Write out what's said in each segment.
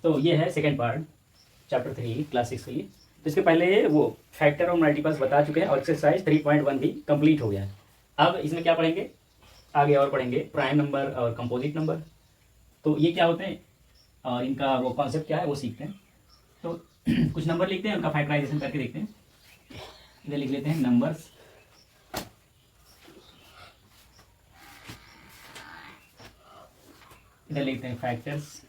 तो ये है सेकंड पार्ट चैप्टर 3 क्लास 6 के लिए। तो इसके पहले वो फैक्टर और मल्टीपल्स बता चुके हैं और एक्सरसाइज 3.1 भी कंप्लीट हो गया है। अब इसमें क्या पढ़ेंगे, आगे और पढ़ेंगे प्राइम नंबर और कंपोजिट नंबर। तो ये क्या होते हैं और इनका वो कॉन्सेप्ट क्या है वो सीखते हैं। तो कुछ नंबर लिखते हैं, उनका फैक्टराइजेशन करके देखते हैं। इधर लिख लेते हैं नंबर्स, इधर लिखते हैं फैक्टर्स,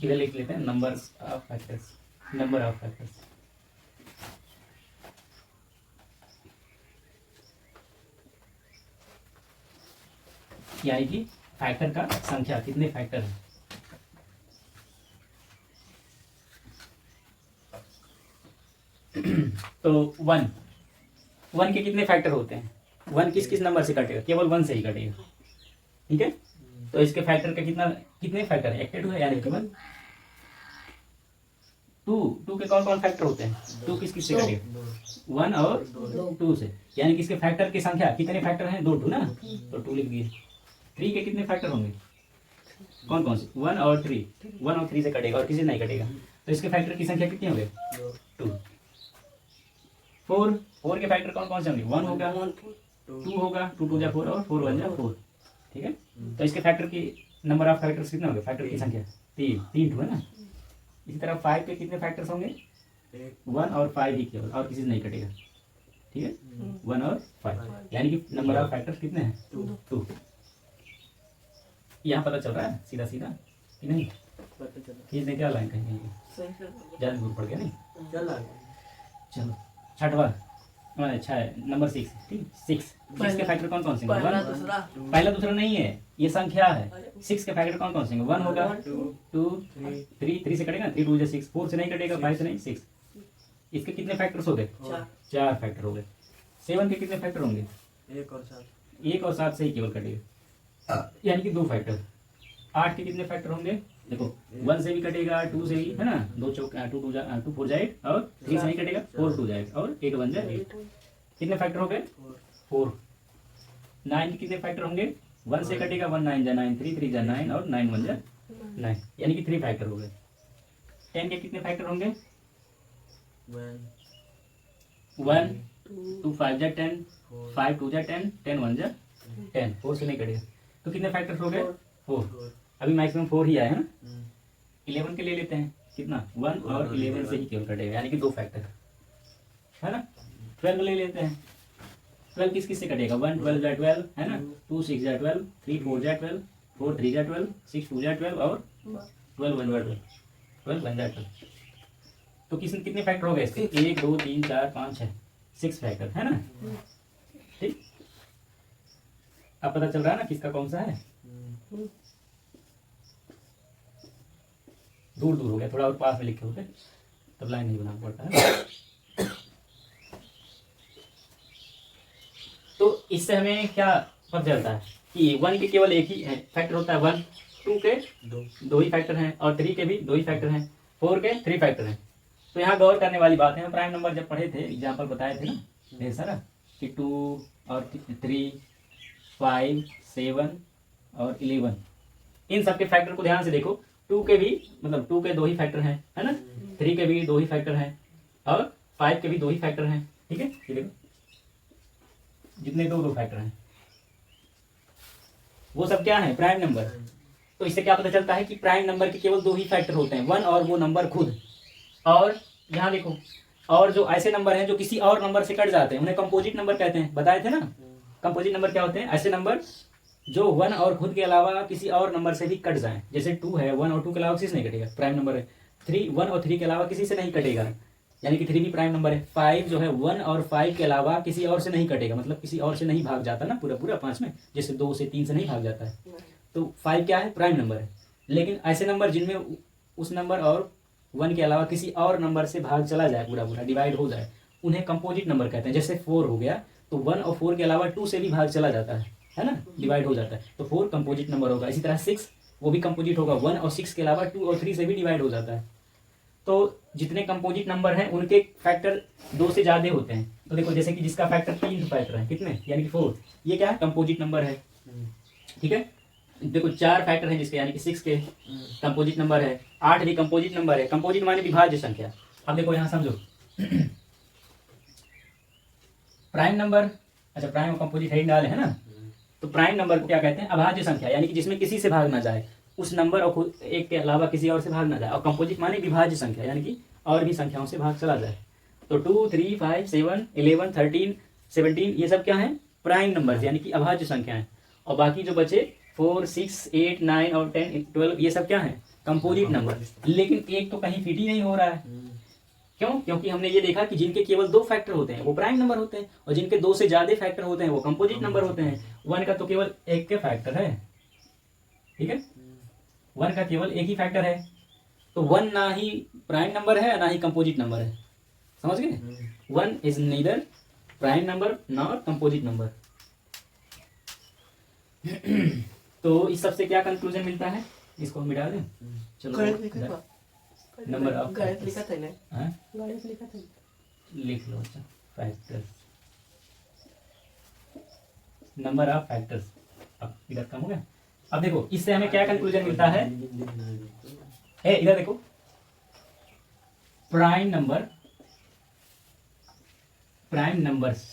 इधर लिख लेते हैं numbers of factors, number of factors. यानी कि फैक्टर का संख्या, कितने फैक्टर हैं। तो वन के कितने फैक्टर होते हैं। वन किस किस नंबर से कटेगा, केवल वन से ही कटेगा, ठीक है। तो इसके फैक्टर का कितने फैक्टर है, एक टू है यानी केवल टू के कौन कौन फैक्टर होते हैं, टू किस किस से कटेगा, वन और टू से, यानी कि इसके फैक्टर की संख्या कितने फैक्टर हैं, दो, टू ना, तो टू लिख दिए। थ्री के कितने फैक्टर होंगे, कौन कौन से, वन और थ्री से कटेगा और किसी नहीं कटेगा। तो इसके फैक्टर की संख्या कितनी होगी, टू। फोर के फैक्टर कौन कौन से होंगे, वन होगा, टू होगा, टू टू जा फोर और फोर वन जा फोर, ठीक है। तो इसके फैक्टर की नंबर ऑफ फैक्टर्स कितना होगा, फैक्टर की संख्या तीन टू है ना। इसी तरह फाइव के कितने फैक्टर्स होंगे, वन और फाइव ही केवल और किसी से नहीं कटेगा, ठीक है, वन और फाइव, यानी कि नंबर ऑफ फैक्टर्स कितने हैं, टू। यहाँ पता चल रहा है सीधा सीधा कि नहीं, खींच दे क्या लाइन कहीं ज़्यादा दूर पड़ गया नहीं। चलो छठवा, अच्छा है नंबर 6, ठीक, 6 के फैक्टर कौन कौन से हैं, पहला दूसरा नहीं है, ये संख्या है। 6 के फैक्टर कौन कौन से हैं, वन होगा, टू, थ्री से कटेगा, 3 2 जा 6, 4 से नहीं कटेगा, 5 से नहीं, 6। इसके कितने फैक्टर्स हो गए, 4 फैक्टर हो गए। 7 के कितने फैक्टर होंगे, 1 और 7 से ही केवल कटेगा, यानी कि 2 फैक्टर। 8 के कितने फैक्टर होंगे, देखो 1 से भी कटेगा, 2 से भी है ना, 2 चौक 2 4 जाए और 3 से नहीं कटेगा, 4 2 जाए और 8 1 जाए 8। कितने फैक्टर हो गए, 4। 9 के कितने फैक्टर होंगे, 1 से कटेगा, 1 9 जा 9, 3 3 जा 9 और 9 1 जा 9, यानी कि 3 फैक्टर हो गए। 10 के कितने फैक्टर होंगे, 1 2 5 जा 10, 5 2 जा 10, 10 1 जा 10, 4 से नहीं कटेगा। तो कितने फैक्टर हो गए, 4। अभी मैक्सिमम 4 ही आए हैं ना। 11 के ले लेते हैं, कितना, 1 और 11 से ही केवल कटेगा, यानी कि 2 फैक्टर है ना। 12 ले लेते हैं, 12 किस किस से कटेगा, 1 12 जा 12 है ना, 2 6 जा 12, 3 4 जा 12, 4 3 जा 12, 6 2 जा 12 और 12 1 जा 12 1 जा 12। तो कितने फैक्टर हो गए इसके, 1 2 3 4 5 6, 6 फैक्टर है ना, ठीक। अब पता चल रहा है ना किसका कौन सा है, दूर दूर हो गया, थोड़ा और पास में लिखे होते तब लाइन नहीं बनाना पड़ता है। तो इससे हमें क्या पता चलता है कि 1 के केवल एक ही फैक्टर होता है, 1, 2 के दो ही फैक्टर हैं और 3 के भी 2 ही फैक्टर हैं, 4 के 3 फैक्टर हैं। तो यहाँ गौर करने वाली बात है, हम प्राइम नंबर जब पढ़े थे, एग्जाम्पल बताए थे ना ढेर सारा कि 2 और 3 5 7 और 11, इन सब के फैक्टर को ध्यान से देखो। 2 के भी मतलब 2 के 2 ही फैक्टर हैं, है ना, 3 के भी 2 ही फैक्टर हैं और 5 के भी 2 ही फैक्टर हैं, ठीक है। ये देखो जितने 2 फैक्टर हैं वो सब क्या है, प्राइम नंबर। तो इससे क्या पता चलता है कि प्राइम नंबर के केवल 2 ही फैक्टर होते हैं, 1 और वो नंबर खुद। और यहाँ देखो, और जो ऐसे नंबर हैं जो किसी और नंबर से कट जाते हैं उन्हें कंपोजिट नंबर कहते हैं, बताए थे ना। कंपोजिट नंबर क्या होते हैं, ऐसे नंबर जो 1 और खुद के अलावा किसी और नंबर से भी कट जाए। जैसे 2 है, 1 और 2 के अलावा किसी से नहीं कटेगा, प्राइम नंबर है। 3 1 और 3 के अलावा किसी से नहीं कटेगा, यानी कि 3 भी प्राइम नंबर है। 5 जो है 1 और 5 के अलावा किसी और से नहीं कटेगा, मतलब किसी और से नहीं भाग जाता ना पूरा पूरा 5 में, जैसे 2 से 3 से नहीं भाग जाता है। तो 5 क्या है, प्राइम नंबर है। लेकिन ऐसे नंबर जिनमें उस नंबर और 1 के अलावा किसी और नंबर से भाग चला जाए, पूरा पूरा डिवाइड हो जाए, उन्हें कंपोजिट नंबर कहते हैं। जैसे 4 हो गया तो 1 और 4 के अलावा 2 से भी भाग चला जाता है ना, डिवाइड हो जाता है, तो 4 कंपोजिट नंबर होगा। इसी तरह 6 वो भी कंपोजिट होगा, 1 और 6 के अलावा 2 और 3 से भी डिवाइड हो जाता है। तो जितने कंपोजिट नंबर हैं उनके फैक्टर 2 से ज़्यादा होते हैं। तो देखो जैसे कि जिसका फैक्टर 3 फैक्टर है, कितने, यानी कि 4, ये क्या है, कंपोजिट नंबर है, ठीक है। देखो 4 फैक्टर हैं जिसके, यानी कि 6 के कंपोजिट नंबर है, 8 भी कंपोजिट नंबर है। कंपोजिट माने विभाज्य संख्या। अब देखो यहाँ समझो प्राइम नंबर, अच्छा प्राइम और कंपोजिट हेडिंग डाले है ना, तो प्राइम नंबर को क्या कहते हैं? अभाज्य संख्या, यानी कि जिसमें किसी से भाग ना जाए, उस नंबर और खुद एक के अलावा किसी और से भाग ना जाए। और कंपोजिट माने विभाज्य संख्या, यानी कि और भी संख्याओं से भाग चला जाए। तो 2, 3, 5, 7, 11, 13, 17 ये सब क्या है? प्राइम नंबर, यानी कि अभाज्य संख्याएं। और बाकी जो बचे 4, 6, 8, 9 और 10, 12 ये सब क्या है? Composite number. लेकिन एक तो कहीं फिट ही नहीं हो रहा है। क्यों? क्योंकि हमने ये देखा कि जिनके केवल 2 फैक्टर होते हैं वो प्राइम नंबर होते हैं, और जिनके 2 से ज्यादा फैक्टर होते हैं वो कंपोजिट नंबर होते हैं। 1 का तो केवल एक के फैक्टर है, ठीक है, 1 का केवल एक ही फैक्टर है। तो 1 ना ही प्राइम नंबर है ना ही कंपोजिट नंबर है, समझ गए? 1 is neither prime number nor composite number. तो इस सबसे क्या कंक्लूजन मिलता है? इसको हम मिटा दें, चलो नंबर ऑफ लिख लो। अच्छा फैक्टर्स, नंबर ऑफ फैक्टर्स। अब इधर कम हो गया। अब देखो इससे हमें क्या कंक्लूजन मिलता है? इधर देखो, prime number, prime numbers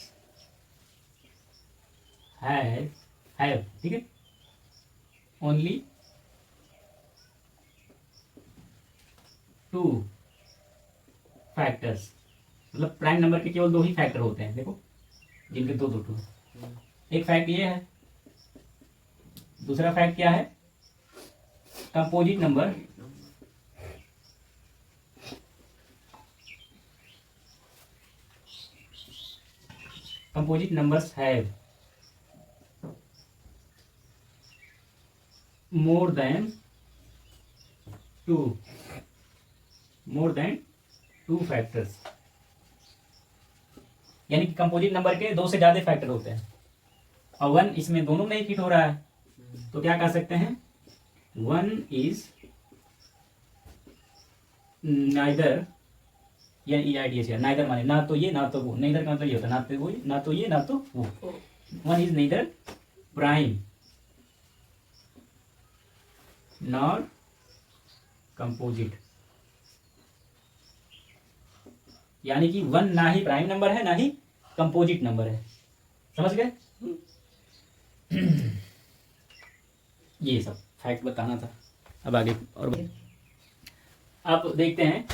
have, ठीक है, ओनली 2 फैक्टर्स। मतलब प्राइम नंबर के केवल 2 ही फैक्टर होते हैं, देखो जिनके 2 एक फैक्ट ये है, दूसरा फैक्ट क्या है? Composite number composite numbers have more than 2 factors, यानी कि कंपोजिट नंबर के 2 से ज्यादा फैक्टर होते हैं, और 1 इसमें दोनों में ही फिट हो रहा है। तो क्या कह सकते हैं? 1 इज नाइदर, या नाइदर माने ना तो ये ना तो वो। नाइदर का मतलब ये होता है ना तो वो, ना तो ये ना तो वो। 1 is neither prime nor composite, यानी कि 1 ना ही प्राइम नंबर है ना ही कंपोजिट नंबर है, समझ गए? ये सब फैक्ट बताना था। अब आगे और आप देखते हैं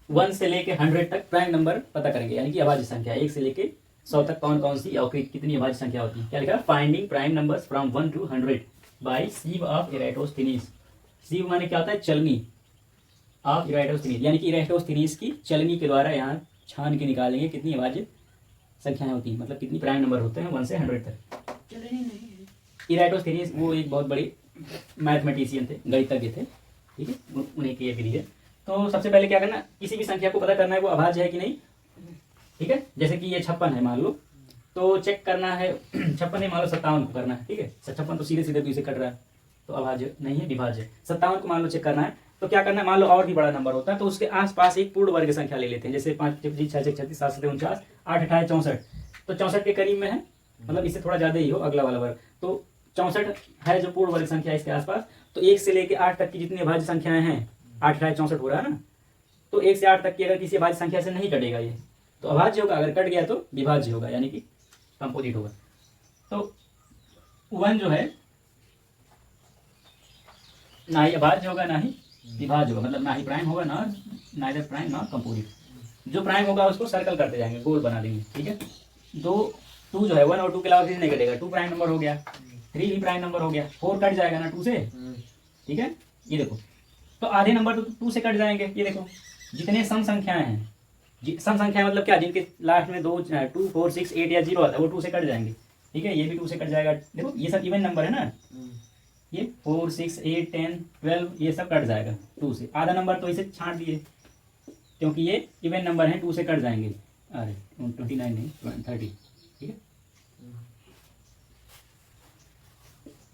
1 से लेके 100 तक प्राइम नंबर पता करेंगे, यानी कि अभाज्य संख्या। 1 से लेके 100 तक कौन कौन सी और कितनी अभाज्य संख्या होती है? क्या लिखा? Finding prime numbers from 1 to 100 by sieve of Eratosthenes. Sieve माने क्या होता है? चलनी ऑफ इराटोस्थेनीज, यानी कि इराटोस्थेनीज की चलनी के द्वारा यहाँ छान के निकालेंगे कितनी अभाज्य संख्याएं होती हैं, मतलब कितनी प्राइम नंबर होते हैं 1 से 100 तक। इराटोस्थेनीज वो एक बहुत बड़े मैथमेटिशियन थे, गणितज्ञ थे, ठीक है, उन्हें की विधि है। तो सबसे पहले क्या करना, किसी भी संख्या को पता करना है वो अभाज्य है कि नहीं, ठीक है। जैसे कि ये 56 है मान लो, तो चेक करना है 56 नहीं, मान लो 57 को करना है, ठीक है। 56 तो सीधे सीधे 2 से कट रहा है, तो अभाज्य नहीं है, विभाज्य। 57 को मान लो चेक करना है, तो क्या करना है, मान लो और भी बड़ा नंबर होता है तो उसके आसपास एक पूर्ण वर्ग संख्या ले लेते हैं। जैसे 5, 6, 36, 7, 49, 8, 28, 64, तो 64 के करीब में है, मतलब इससे थोड़ा ज्यादा ही हो अगला वाला वर्ग। तो 64 है जो पूर्ण वर्ग संख्या इसके आसपास। तो 1 से लेकर 8 तक की जितनी अभाज्य संख्याएं हैं, 8, 28, 64 हो रहा है ना, तो 1 से 8 तक की अगर किसी अभाज्य संख्या से नहीं कटेगा ये, तो अभाज्य होगा। अगर कट गया तो विभाज्य होगा, यानी कि कंपोजिट होगा। तो 1 जो है ना ही अभाज्य होगा ना ही विभाज्य होगा, मतलब ना ही प्राइम होगा ना नाइदर प्राइम ना कंपोजिट। जो प्राइम होगा उसको सर्कल करते जाएंगे, गोल बना देंगे, ठीक है। 2 जो है 1 और 2 के अलावा किसी नहीं कटेगा, 2 प्राइम नंबर हो गया, 3 भी प्राइम नंबर हो गया, 4 कट जाएगा ना 2 से, ठीक है। ये देखो, तो आधे नंबर तो 2 से कट जाएंगे। ये देखो जितने सम संख्याएं हैं, सम संख्या मतलब क्या, जिनके लास्ट में 2, 2, 4, 6, 8 या 0 आता है वो 2 से कट जाएंगे, ठीक है। ये भी 2 से कट जाएगा। देखो ये सब इवन नंबर है ना, ये 4, 6, 8, 10, 12 ये सब कट जाएगा 2 से। आधा नंबर तो इसे छांट दिए क्योंकि ये इवन नंबर है, 2 से कट जाएंगे। अरे 29 नहीं 30, ठीक है।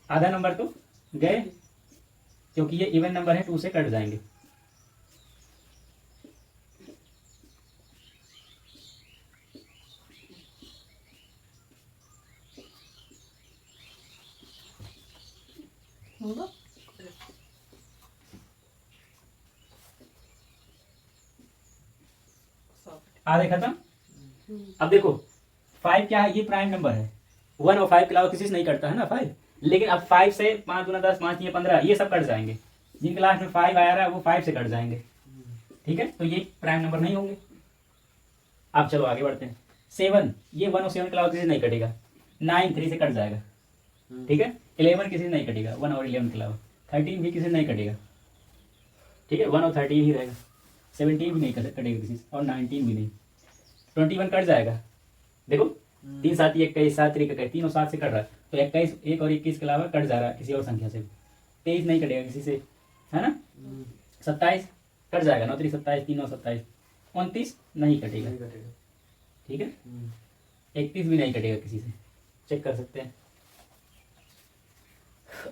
आधा नंबर तो गए क्योंकि ये इवन नंबर है, 2 से कट जाएंगे। आधे खत्म। अब देखो 5 क्या है, ये प्राइम नंबर है। 1 और 5 के अलावा किसी से नहीं कटता है ना 5, लेकिन अब 5 से 5 दूना 10, 5 3 15 ये सब कट जाएंगे। जिनके लास्ट में 5 आ रहा है वो 5 से कट जाएंगे। ठीक है, तो ये प्राइम नंबर नहीं होंगे। अब चलो आगे बढ़ते हैं। 7 ये 1 और 7 के अलावा किसी से नहीं कटेगा। 9 3 से कट जाएगा। ठीक है, 11 किसी से नहीं कटेगा 1 और 11 के अलावा। 13 भी किसी से नहीं कटेगा। ठीक है, 1 और 13 ही रहेगा। 17 भी नहीं कटेगा किसी से, और 19 भी नहीं। 21 कट जाएगा। देखो 3 7 21, 7 3 21, 3 और 7 से कट रहा है, तो 21 1 और 21 के अलावा कट जा रहा है किसी और संख्या से। 23 नहीं कटेगा किसी से, है ना। 27 कट जाएगा, 9 3 27, 3 और 27। 29 नहीं कटेगा। ठीक है, 31 भी नहीं कटेगा किसी से, चेक कर सकते हैं।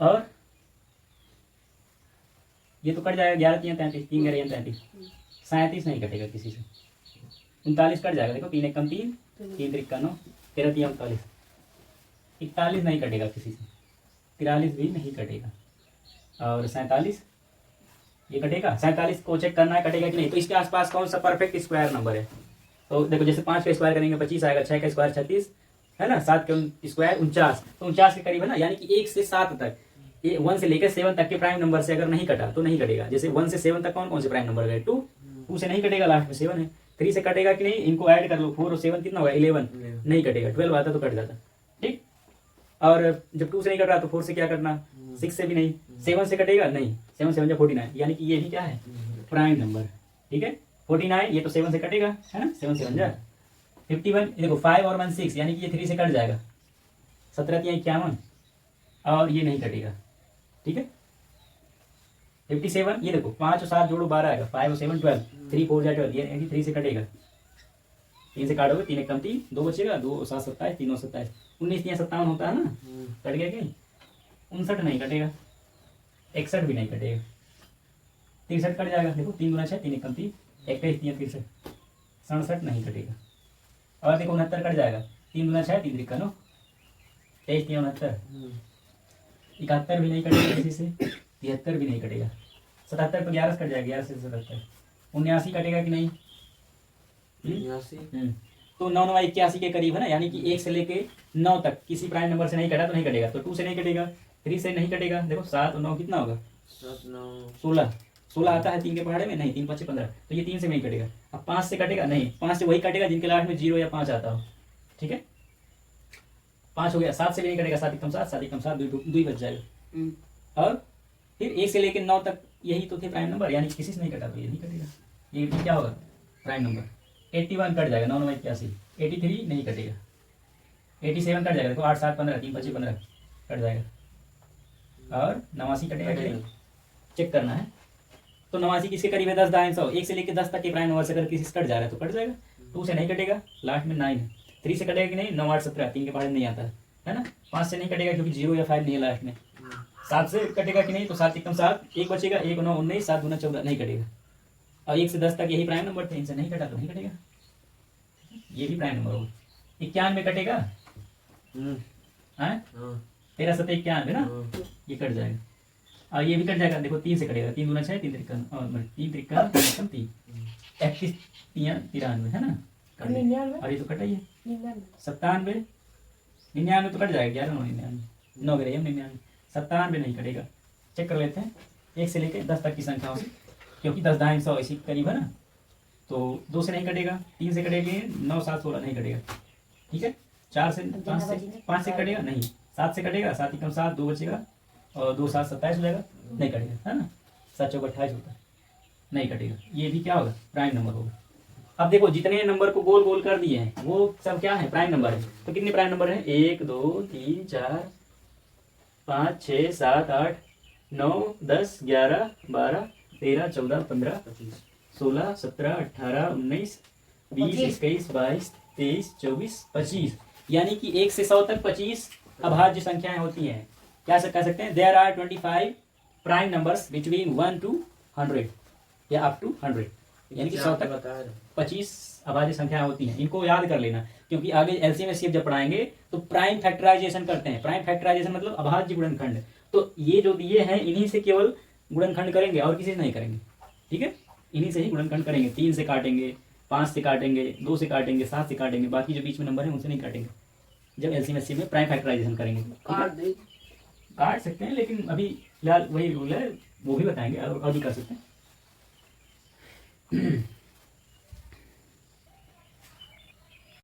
और ये तो कट जाएगा, 11 3 33, 3 11 33। 37 नहीं कटेगा किसी से। 39 कट जाएगा, देखो 3 1 कम 3, 3 3 9, 13 3 39। 41 नहीं कटेगा किसी से। 43 भी नहीं कटेगा। और 47 ये कटेगा। 47 को चेक करना है कटेगा कि नहीं। तो इसके आसपास कौन सा परफेक्ट स्क्वायर नंबर है। तो देखो जैसे 5 का स्क्वायर करेंगे 25 आएगा, 6 का स्क्वायर 36 है ना, 7 का स्क्वायर 49, तो 49 के करीब है ना। यानी कि 1 से 7 तक, ये 1 से लेकर 7 तक के प्राइम नंबर से अगर नहीं कटा तो नहीं कटेगा। जैसे 1 से 7 तक कौन कौन से प्राइम नंबर गए, 2 से नहीं कटेगा, लास्ट में 7 है। 3 से कटेगा कि नहीं, इनको ऐड कर लो, 4 और 7 कितना होगा 11, नहीं कटेगा। 12 आता तो कट जाता। ठीक, और जब 2 से नहीं कट रहा तो 4 से क्या करना, 6 से भी नहीं। 7 से कटेगा नहीं, 7 7 49, यानी कि ये भी क्या है प्राइम नंबर। ठीक है, 49 ये तो 7 से कटेगा है ना, 7 7 जा 51। देखो 5 और 1 6, यानी कि ये 3 से कट जाएगा। 17 3 51, और ये नहीं कटेगा। ठीक है, 57 ये देखो 5 और 7 जोड़ो 12 आएगा, 5 और 7 12, 3 4 जा 12, ये 3 से कटेगा। 3 से काटोगे 3 1 कम 3, 2 बचेगा, 2 7 27, 3 और 27, 19 3 57 होता है ना, कट गया कि नहीं। 59 नहीं कटेगा, 61 भी नहीं कटेगा। 63 कट जाएगा, देखो 3 गुना 6, 3 1 कम 3, 21 3 63, 67 नहीं कटेगा। और देखो 69 कट जाएगा, 3 गुना 6, 3 3 9, 23 3 69, 71 भी नहीं कटेगा किसी से, 73 भी नहीं कटेगा। 77 पर 11 कट जाएगा, 11 से 77। 79 कटेगा कि नहीं, 79। तो 9 9 81 के करीब है ना, यानी कि 1 से लेके 9 तक किसी प्राइम नंबर से नहीं कटा तो नहीं कटेगा। तो 2 से नहीं कटेगा, 3 से नहीं कटेगा। देखो 7 और 9 कितना होगा, 16 16 आता है 3 के पहाड़े में, नहीं 3 5 15, तो ये 3 से नहीं कटेगा। अब 5 से कटेगा नहीं, 5 से वही कटेगा जिनके लास्ट में 0 या 5 आता हो। ठीक है, 5 हो गया। 7 से भी नहीं कटेगा, 7 1 7, 7 1 7, 2 बच जाएगा। और फिर 1 से लेकर 9 तक यही तो थे प्राइम नंबर, यानी किसी से नहीं कटा तो ये नहीं कटेगा। ये भी क्या होगा प्राइम नंबर। 81 कट जाएगा, 9 9 81। 83 नहीं कटेगा। 87 कट जाएगा, देखो 8 7 15, 3 5 15 कट जाएगा। और 89 कटेगा कि नहीं, चेक करना है। तो 89 किसके करीब है, 10 दाएं 100। 1 से लेकर 10 तक के प्राइम नंबर से अगर किसी से कट जा रहा है तो कट जाएगा। 2 से नहीं कटेगा, लास्ट में 9 है। 3 से कटेगा कि नहीं, 9 8 17, 3 के पहाड़े नहीं आता है ना। 5 से नहीं कटेगा क्योंकि 0 या 5 नहीं है लास्ट में। 7 से कटेगा कि नहीं, तो 7 1 7, 1 बचेगा, 1 9 19, 7 2 14, नहीं कटेगा। और 1 से 10 तक यही प्राइम नंबर थे, इनसे नहीं कटा तो नहीं कटेगा। ये भी प्राइम नंबर होगा। 91 कटेगा, हाँ 13 7 91 ना, ये कट जाएगा। और ये भी कट जाएगा, देखो 3 से कटेगा, 3 दूना 6, 3 3 और 3 3 3 3, 31 93 है ना, और ये तो कटा ही है। 97 99 तो कट जाएगा, 11 99 9 ग्रे 99, 97 नहीं कटेगा। चेक कर लेते हैं 1 से लेकर 10 तक की संख्याओं से, क्योंकि 10 दाएं 100 इसी करीब है ना। तो 2 से नहीं कटेगा, 3 से कटेगी, 9 7 16 नहीं कटेगा। ठीक है, 4 से 5 से कटेगा नहीं, 7 से कटेगा, 7 1 7, 2 बचेगा, और 2 7 27 हो जाएगा, नहीं कटेगा है ना। 7 4 28 होता है, नहीं कटेगा। ये भी क्या होगा प्राइम नंबर होगा। अब देखो जितने नंबर को गोल गोल कर दिए हैं वो सब क्या है प्राइम नंबर है। तो कितने प्राइम नंबर हैं, 1 2 3 4 5 6 7 8 9 10 11 12 13 14 15 16 17 18 19 20 21 22 23 24 25, यानी कि 1 से 100 तक 25 अभाज्य संख्याएं होती हैं। क्या कह सकते हैं, there are 25 prime numbers between 1 to 100 या अप टू 100, यानी कि 100 तक 25 अभाज्य संख्याएं होती हैं। इनको याद कर लेना, क्योंकि आगे एलसीएम एचसीएफ जब पढ़ाएंगे तो प्राइम फैक्टराइजेशन करते हैं। प्राइम फैक्टराइजेशन मतलब अभाज्य गुणनखंड, तो ये जो दिए हैं इन्हीं से केवल गुणनखंड करेंगे और किसी से नहीं करेंगे, ठीक है। इन्हीं से ही गुणनखंड करेंगे, 3 से काटेंगे, 5 से काटेंगे, 2 से काटेंगे, 7 से काटेंगे, बाकी जो बीच में नंबर है उनसे नहीं काटेंगे जब एलसीएम एचसीएम में प्राइम फैक्टराइजेशन करेंगे। काट सकते हैं, लेकिन अभी फिलहाल वही रूल है, वो भी बताएंगे और भी कर सकते हैं।